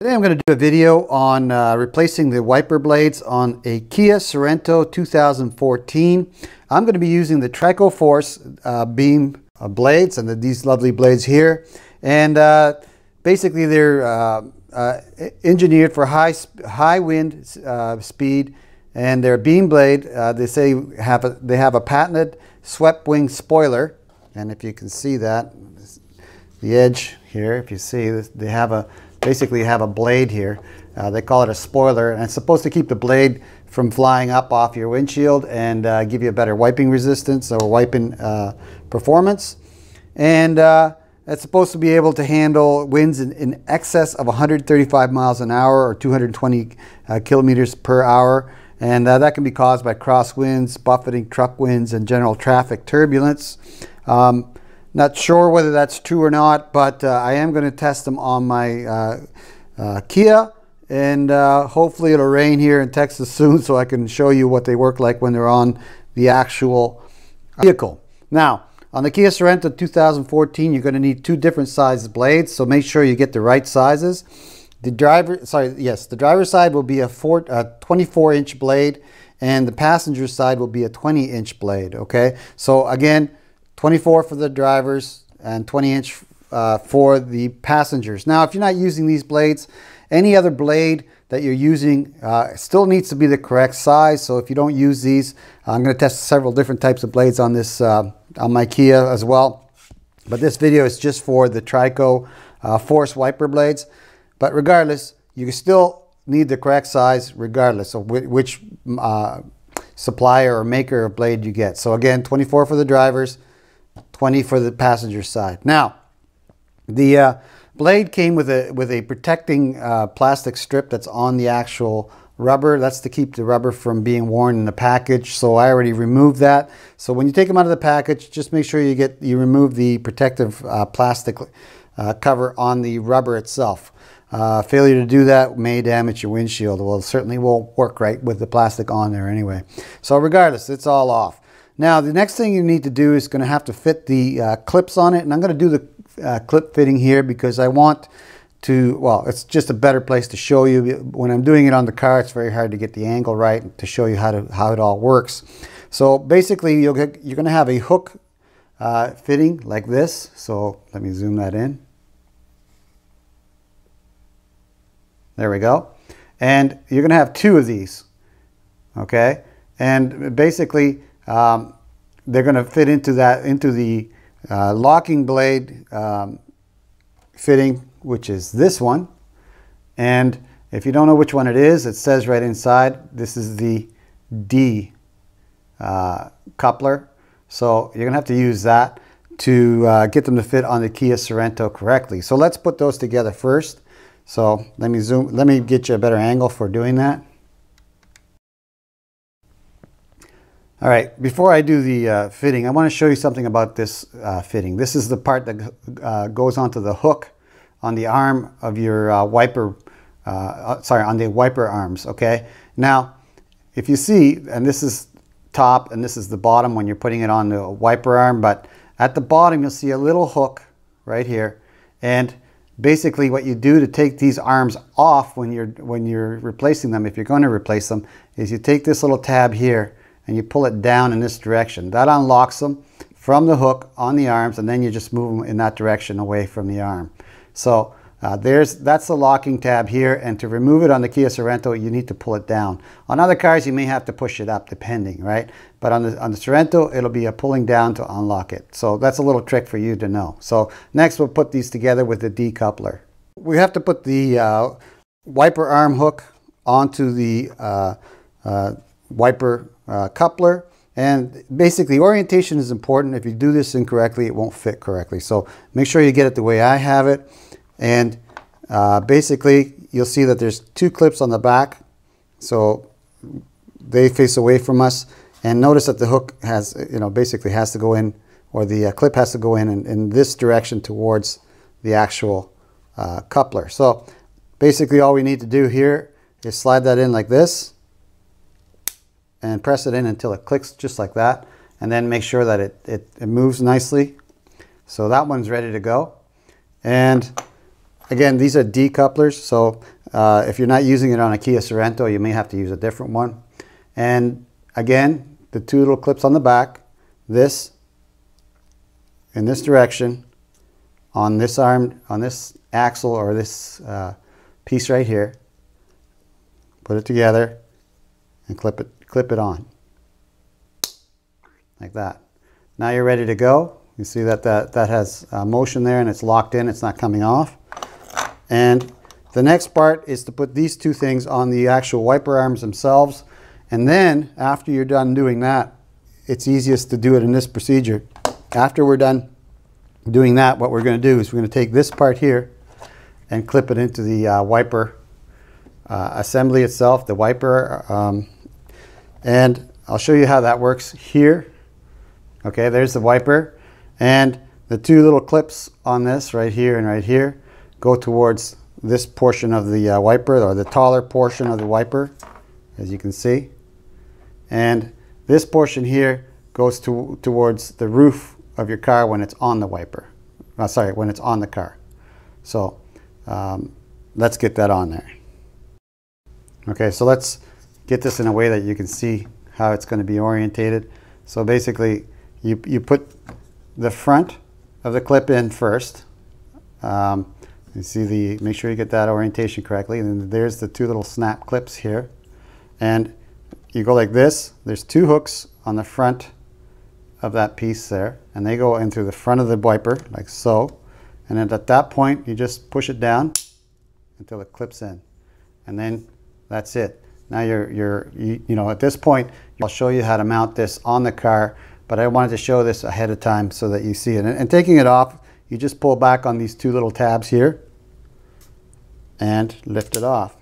Today I'm going to do a video on replacing the wiper blades on a Kia Sorento 2014. I'm going to be using the Trico Force beam blades and these lovely blades here. And basically they're engineered for high wind speed, and they're beam blade. They say they have a patented swept wing spoiler, and if you can see that, the edge here, if you see this, they basically have a blade here. They call it a spoiler, and it's supposed to keep the blade from flying up off your windshield and give you a better wiping resistance or wiping performance. And it's supposed to be able to handle winds in excess of 135 miles an hour or 220 kilometers per hour. And that can be caused by crosswinds, buffeting truck winds, and general traffic turbulence. Not sure whether that's true or not, but I am going to test them on my Kia, and hopefully it'll rain here in Texas soon so I can show you what they work like when they're on the actual vehicle. Now, on the Kia Sorento 2014, you're going to need two different size blades, so make sure you get the right sizes. The driver's side will be a 24-inch blade, and the passenger side will be a 20-inch blade, okay? So again, 24 for the drivers and 20-inch for the passengers. Now, if you're not using these blades, any other blade that you're using still needs to be the correct size. So if you don't use these, I'm going to test several different types of blades on this on my Kia as well. But this video is just for the Trico Force wiper blades. But regardless, you still need the correct size regardless of which supplier or maker of blade you get. So again, 24 for the drivers, 20 for the passenger side. Now, the blade came with a protecting plastic strip that's on the actual rubber. That's to keep the rubber from being worn in the package. So I already removed that. So when you take them out of the package, just make sure you remove the protective plastic cover on the rubber itself. Failure to do that may damage your windshield. Well, it certainly won't work right with the plastic on there anyway. So regardless, it's all off. Now, the next thing you need to do is going to have to fit the clips on it. And I'm going to do the clip fitting here because I want to, well, it's just a better place to show you. When I'm doing it on the car, it's very hard to get the angle right to show you how it all works. So basically, you're going to have a hook fitting like this. So let me zoom that in. There we go. And you're going to have two of these, okay? And basically, they're going to fit into the locking blade fitting, which is this one. And if you don't know which one it is, it says right inside, this is the D coupler. So you're going to have to use that to get them to fit on the Kia Sorento correctly. So let's put those together first. So let me get you a better angle for doing that. All right, before I do the fitting, I want to show you something about this fitting. This is the part that goes onto the hook on the arm of your wiper, on the wiper arms, okay? Now, if you see, and this is top and this is the bottom when you're putting it on the wiper arm, but at the bottom you'll see a little hook right here. And basically what you do to take these arms off when you're replacing them, if you're going to replace them, is you take this little tab here and you pull it down in this direction. That unlocks them from the hook on the arms, and then you just move them in that direction away from the arm. So that's the locking tab here, and to remove it on the Kia Sorento, you need to pull it down. On other cars, you may have to push it up, depending, right? But on the Sorento, it'll be a pulling down to unlock it. So that's a little trick for you to know. So next, we'll put these together with the decoupler. We have to put the wiper arm hook onto the wiper coupler, and basically orientation is important. If you do this incorrectly, it won't fit correctly. So make sure you get it the way I have it. And basically, you'll see that there's two clips on the back, so they face away from us. And notice that the hook has, basically has to go in, or the clip has to go in this direction towards the actual coupler. So basically, all we need to do here is slide that in like this, and press it in until it clicks just like that, and then make sure that it moves nicely. So that one's ready to go. And again, these are decouplers, so if you're not using it on a Kia Sorento, you may have to use a different one. And again, the two little clips on the back, this in this direction, on this arm, on this axle, or this piece right here. Put it together and clip it on like that. Now you're ready to go. You see that has motion there, and it's locked in, it's not coming off. And the next part is to put these two things on the actual wiper arms themselves. And then after you're done doing that, it's easiest to do it in this procedure. After we're done doing that, what we're going to do is we're going to take this part here and clip it into the wiper assembly itself, the wiper. And I'll show you how that works here. Okay, there's the wiper. And the two little clips on this right here and right here go towards this portion of the wiper, or the taller portion of the wiper, as you can see. And this portion here goes towards the roof of your car when it's on the wiper. Sorry, when it's on the car. So let's get that on there. Okay, so let's get this in a way that you can see how it's going to be orientated. So basically, you put the front of the clip in first. You see make sure you get that orientation correctly. And then there's the two little snap clips here. And you go like this. There's two hooks on the front of that piece there, and they go into the front of the wiper like so. And then at that point, you just push it down until it clips in, and then that's it. Now you know, at this point, I'll show you how to mount this on the car, but I wanted to show this ahead of time so that you see it. And taking it off, you just pull back on these two little tabs here and lift it off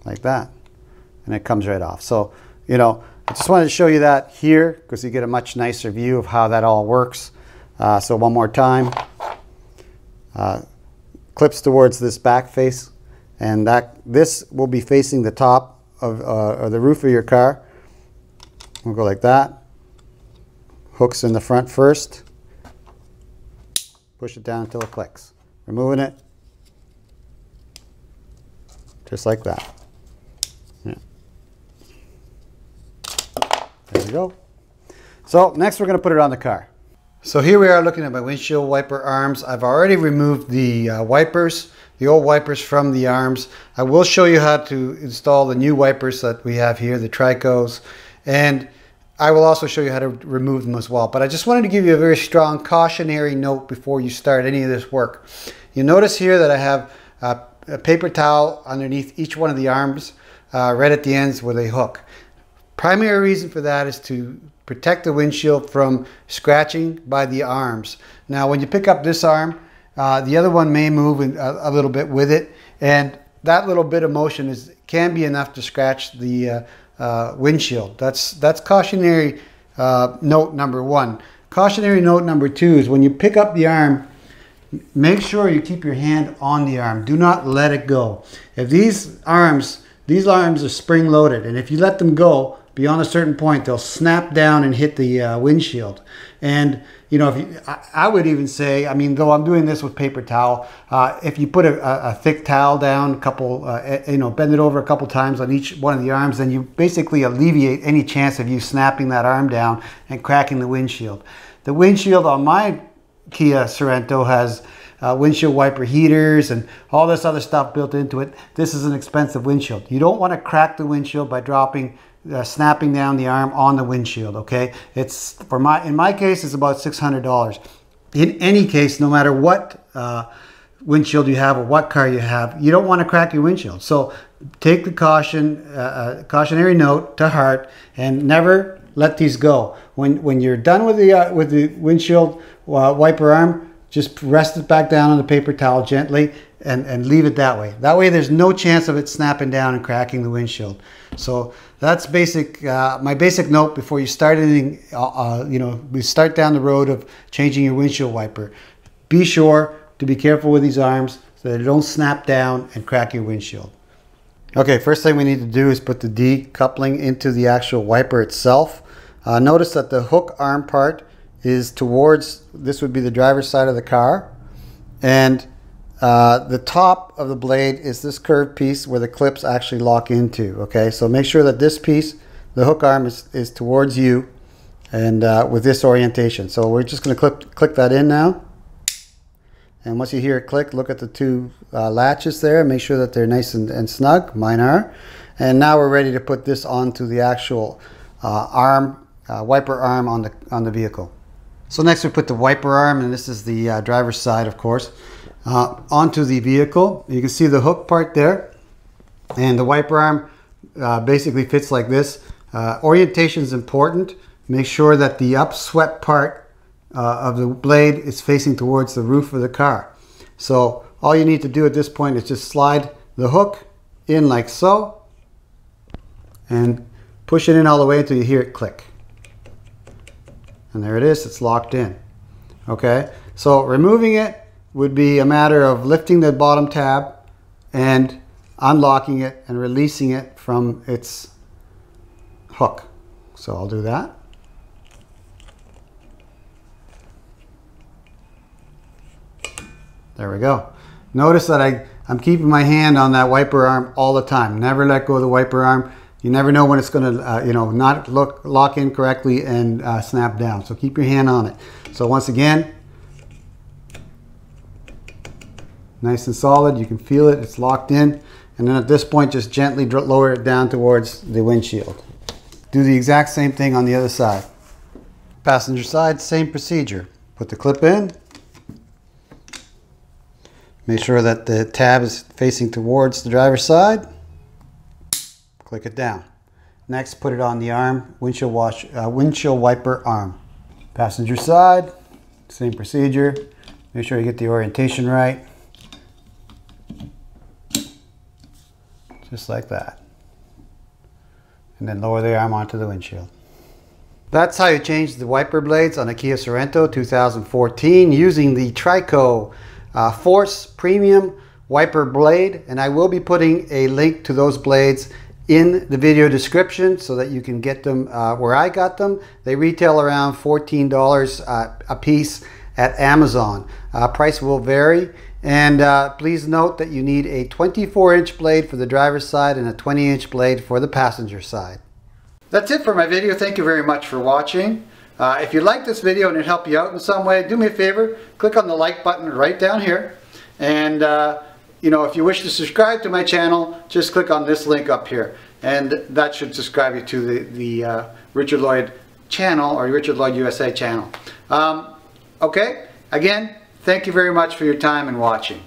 like that, and it comes right off. So, you know, I just wanted to show you that here because you get a much nicer view of how that all works. So one more time, clips towards this back face, and this will be facing the top of or the roof of your car. We'll go like that. Hooks in the front first. Push it down until it clicks. Removing it, just like that. Yeah. There we go. So next we're going to put it on the car. So here we are looking at my windshield wiper arms. I've already removed the wipers, the old wipers from the arms. I will show you how to install the new wipers that we have here, the Tricos, and I will also show you how to remove them as well. But I just wanted to give you a very strong cautionary note before you start any of this work. You notice here that I have a paper towel underneath each one of the arms, right at the ends where they hook. Primary reason for that is to protect the windshield from scratching by the arms. Now when you pick up this arm, the other one may move a little bit with it, and that little bit of motion can be enough to scratch the windshield. That's cautionary note number one. Cautionary note number two is when you pick up the arm, make sure you keep your hand on the arm. Do not let it go. If these arms are spring loaded, and if you let them go beyond a certain point, they'll snap down and hit the windshield. And you know, I would even say, I mean, though I'm doing this with paper towel, if you put a thick towel down, bend it over a couple times on each one of the arms, then you basically alleviate any chance of you snapping that arm down and cracking the windshield. The windshield on my Kia Sorento has windshield wiper heaters and all this other stuff built into it. This is an expensive windshield. You don't want to crack the windshield by snapping down the arm on the windshield. Okay, in my case, it's about $600. In any case, no matter what windshield you have or what car you have, you don't want to crack your windshield. So take the cautionary note to heart and never let these go. When you're done with the windshield wiper arm, just rest it back down on the paper towel gently and leave it that way. That way there's no chance of it snapping down and cracking the windshield. So that's my basic note before you start anything, we start down the road of changing your windshield wiper. Be sure to be careful with these arms so that they don't snap down and crack your windshield. Okay, first thing we need to do is put the decoupling into the actual wiper itself. Notice that the hook arm part is towards, this would be the driver's side of the car, And the top of the blade is this curved piece where the clips actually lock into. Okay, so make sure that this piece, the hook arm, is towards you, and with this orientation. So we're just going to click that in now. And once you hear it click, look at the two latches there. Make sure that they're nice and snug. Mine are. And now we're ready to put this onto the actual wiper arm on the vehicle. So next we put the wiper arm, and this is the driver's side, of course, onto the vehicle. You can see the hook part there, and the wiper arm basically fits like this. Orientation is important. Make sure that the upswept part of the blade is facing towards the roof of the car. So all you need to do at this point is just slide the hook in like so, and push it in all the way until you hear it click. And there it is, it's locked in. Okay, so removing it would be a matter of lifting the bottom tab and unlocking it and releasing it from its hook. So I'll do that. There we go. Notice that I'm keeping my hand on that wiper arm all the time. Never let go of the wiper arm. You never know when it's going to, not lock in correctly and snap down. So keep your hand on it. So once again, nice and solid. You can feel it. It's locked in. And then at this point, just gently lower it down towards the windshield. Do the exact same thing on the other side. Passenger side, same procedure. Put the clip in. Make sure that the tab is facing towards the driver's side. Click it down. Next, put it on the arm, windshield wiper arm. Passenger side, same procedure. Make sure you get the orientation right. Just like that. And then lower the arm onto the windshield. That's how you change the wiper blades on a Kia Sorento 2014 using the Trico Force Premium wiper blade. And I will be putting a link to those blades in the video description so that you can get them where I got them. They retail around $14 a piece at Amazon. Price will vary, and please note that you need a 24-inch blade for the driver's side and a 20-inch blade for the passenger side. That's it for my video. Thank you very much for watching. If you like this video and it helped you out in some way, do me a favor, click on the like button right down here, and if you wish to subscribe to my channel, just click on this link up here, and that should subscribe you to the Richard Lloyd channel, or Richard Lloyd USA channel. Okay, again, thank you very much for your time and watching.